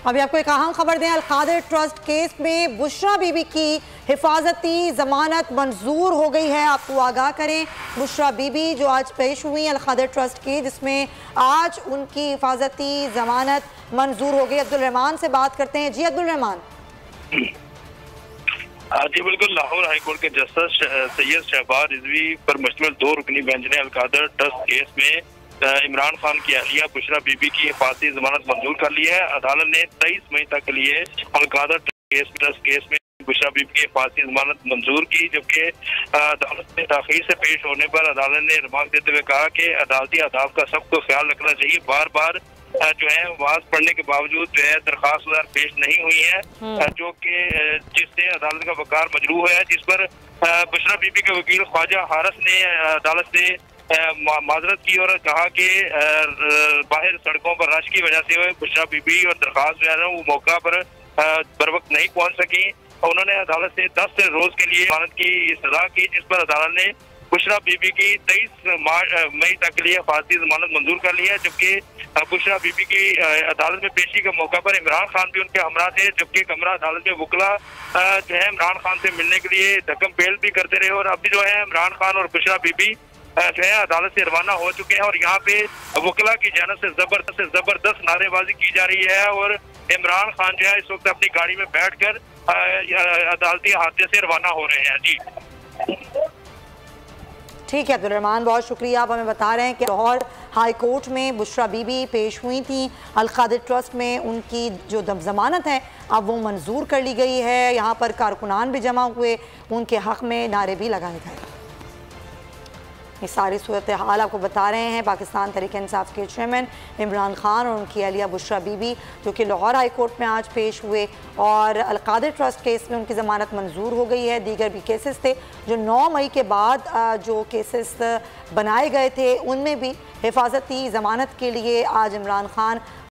अभी आपको एक अहम खबर दें, अल-कादिर ट्रस्ट केस में बुशरा बीबी की हिफाजती जमानत मंजूर हो गई है। आपको आगाह करें, बुशरा बीबी जो आज पेश हुई अल-कादिर ट्रस्ट की, जिसमें आज उनकी हिफाजती जमानत मंजूर हो गई। अब्दुल रहमान से बात करते हैं। जी अब्दुल रहमान। जी बिल्कुल, लाहौर हाईकोर्ट के जस्टिस सैयद शहबाज रिजवी पर मुश्तमिल 2 रुकनी बेंच ने अल-कादिर ट्रस्ट केस में इमरान खान की अहलिया बुशरा बीबी की हिफाजती जमानत मंजूर कर ली है। अदालत ने 23 मई तक के लिए अल-कादिर ट्रस्ट केस में बुशरा बीबी की हिफाजती जमानत मंजूर की, जबकि अदालत में ताखीर से पेश होने पर अदालत ने रिमार्क देते हुए कहा कि अदालती आदाब का सबको ख्याल रखना चाहिए। बार बार जो है आवाज पढ़ने के बावजूद जो है दरखास्त पेश नहीं हुई है, जो कि जिससे अदालत का वकार मजरूह है, जिस पर बुशरा बीबी के वकील ख्वाजा हारिस ने अदालत से माजरत की और कहा कि बाहर सड़कों पर रश की वजह से बुशरा बीबी और दरखास्त जो है ना वो मौका पर बर वक्त नहीं पहुंच सकी। उन्होंने अदालत से 10 रोज के लिए जमानत की सजा की, जिस पर अदालत ने बुशरा बीबी की 23 मई तक के लिए हिफाजती जमानत मंजूर कर ली है। जबकि बुशरा बीबी की अदालत में पेशी के मौका पर इमरान खान भी उनके हमरा थे, जबकि कमरा अदालत में वकला जो है इमरान खान से मिलने के लिए धक्कम पेल भी करते रहे। और अभी जो है इमरान खान और बुशरा बीबी जो है अदालत से रवाना हो चुके हैं और यहाँ पे वकला की जानिब से जबरदस्त नारेबाजी की जा रही है और इमरान खान जो है इस वक्त अपनी गाड़ी में बैठकर अदालती हादसे से रवाना हो रहे हैं। जी ठीक है अब्दुल रहमान, बहुत शुक्रिया। आप हमें बता रहे हैं कि लाहौर हाई कोर्ट में बुशरा बीबी पेश हुई थी। अल-कादिर ट्रस्ट में उनकी जो जमानत है अब वो मंजूर कर ली गई है। यहाँ पर कारकुनान भी जमा हुए, उनके हक़ में नारे भी लगाए गए। ये सारी सूरत हाल आपको बता रहे हैं पाकिस्तान तहरीक-ए-इंसाफ के चेयरमैन इमरान खान और उनकी अहलिया बुशरा बीबी, जो कि लाहौर हाई कोर्ट में आज पेश हुए और अल-कादिर ट्रस्ट केस में उनकी ज़मानत मंजूर हो गई है। दीगर भी केसेस थे जो 9 मई के बाद जो केसेस बनाए गए थे, उनमें भी हिफाजती ज़मानत के लिए आज इमरान खान